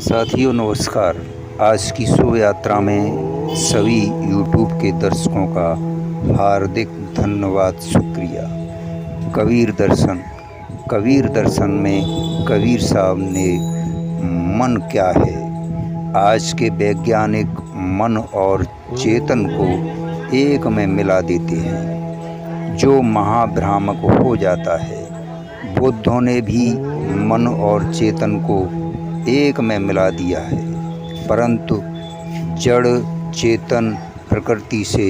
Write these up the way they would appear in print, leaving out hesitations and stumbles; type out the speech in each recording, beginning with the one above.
साथियों नमस्कार। आज की शो यात्रा में सभी यूट्यूब के दर्शकों का हार्दिक धन्यवाद शुक्रिया। कबीर दर्शन में कबीर साहब ने मन क्या है, आज के वैज्ञानिक मन और चेतन को एक में मिला देते हैं, जो महाभ्रामक हो जाता है। बुद्धों ने भी मन और चेतन को एक में मिला दिया है, परंतु जड़ चेतन प्रकृति से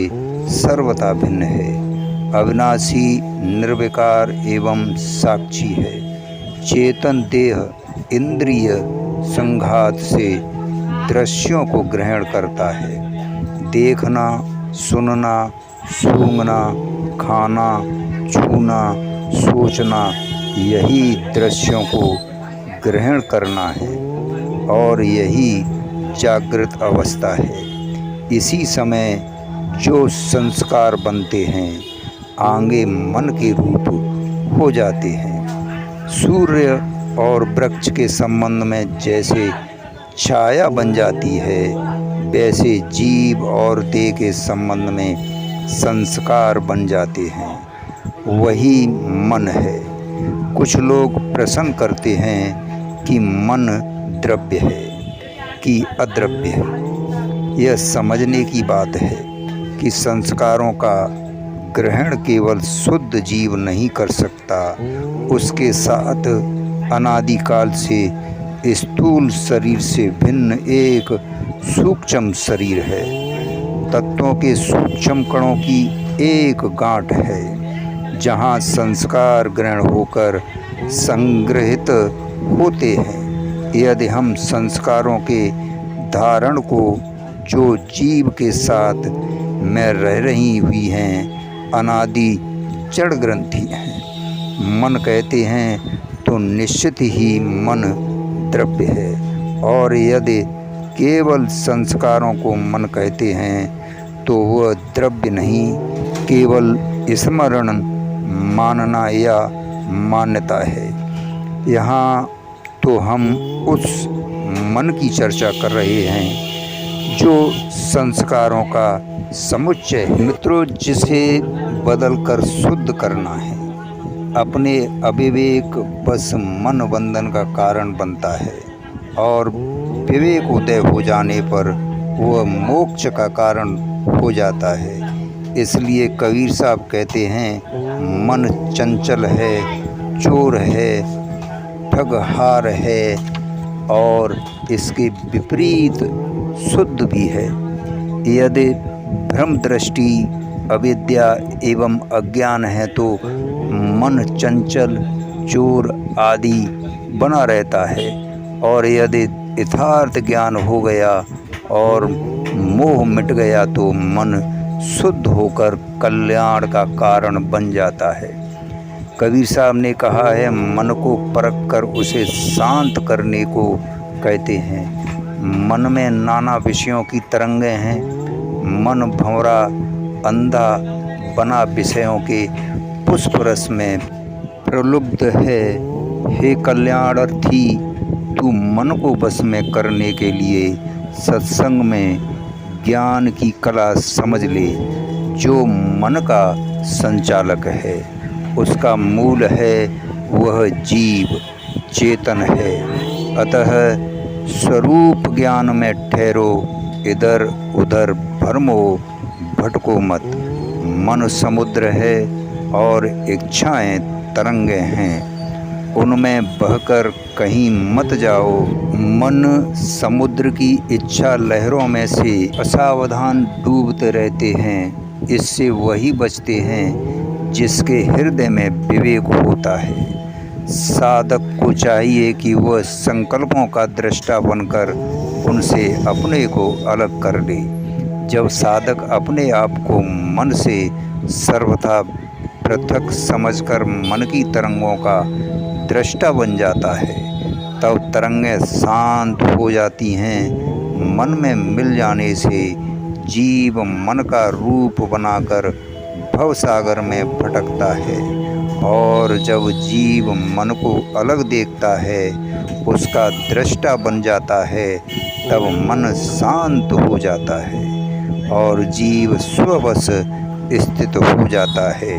सर्वथा भिन्न है, अविनाशी, निर्विकार एवं साक्षी है। चेतन देह इंद्रिय संघात से दृश्यों को ग्रहण करता है। देखना, सुनना, सूंघना, खाना, छूना, सोचना, यही दृश्यों को ग्रहण करना है और यही जागृत अवस्था है। इसी समय जो संस्कार बनते हैं आगे मन के रूप हो जाते हैं। सूर्य और वृक्ष के संबंध में जैसे छाया बन जाती है, वैसे जीव और देह के संबंध में संस्कार बन जाते हैं। वही मन है। कुछ लोग प्रश्न करते हैं कि मन द्रव्य है कि अद्रव्य है। यह समझने की बात है कि संस्कारों का ग्रहण केवल शुद्ध जीव नहीं कर सकता, उसके साथ अनादिकाल से स्थूल शरीर से भिन्न एक सूक्ष्म शरीर है। तत्वों के सूक्ष्म कणों की एक गांठ है, जहाँ संस्कार ग्रहण होकर संग्रहित होते हैं। यदि हम संस्कारों के धारण को, जो जीव के साथ में रह रही हुई हैं, अनादि जड़ ग्रंथि हैं, मन कहते हैं, तो निश्चित ही मन द्रव्य है। और यदि केवल संस्कारों को मन कहते हैं तो वह द्रव्य नहीं, केवल स्मरण मानना या मान्यता है। यहाँ तो हम उस मन की चर्चा कर रहे हैं जो संस्कारों का समुच्चय है। मित्रों, जिसे बदलकर शुद्ध करना है, अपने अविवेक बस मन बंधन का कारण बनता है और विवेक उदय हो जाने पर वह मोक्ष का कारण हो जाता है। इसलिए कबीर साहब कहते हैं, मन चंचल है, चोर है, ठगहार है और इसके विपरीत शुद्ध भी है। यदि भ्रम दृष्टि, अविद्या एवं अज्ञान है तो मन चंचल, चोर आदि बना रहता है, और यदि यथार्थ ज्ञान हो गया और मोह मिट गया तो मन शुद्ध होकर कल्याण का कारण बन जाता है। कबीर साहब ने कहा है, मन को परख कर उसे शांत करने को कहते हैं। मन में नाना विषयों की तरंगें हैं। मन भंवरा अंधा बना विषयों के पुष्प रस में प्रलुब्ध है। हे कल्याणार्थी, तू मन को बस में करने के लिए सत्संग में ज्ञान की कला समझ ले। जो मन का संचालक है, उसका मूल है, वह जीव चेतन है। अतः स्वरूप ज्ञान में ठहरो, इधर उधर भ्रमो भटको मत। मन समुद्र है और इच्छाएं तरंगे हैं, उनमें बहकर कहीं मत जाओ। मन समुद्र की इच्छा लहरों में से असावधान डूबते रहते हैं। इससे वही बचते हैं जिसके हृदय में विवेक होता है। साधक को चाहिए कि वह संकल्पों का दृष्टा बनकर उनसे अपने को अलग कर ले। जब साधक अपने आप को मन से सर्वथा पृथक समझकर मन की तरंगों का दृष्टा बन जाता है, तब तरंगें शांत हो जाती हैं। मन में मिल जाने से जीव मन का रूप बनाकर भवसागर में भटकता है और जब जीव मन को अलग देखता है, उसका दृष्टा बन जाता है, तब मन शांत हो जाता है और जीव स्ववश स्थित हो जाता है।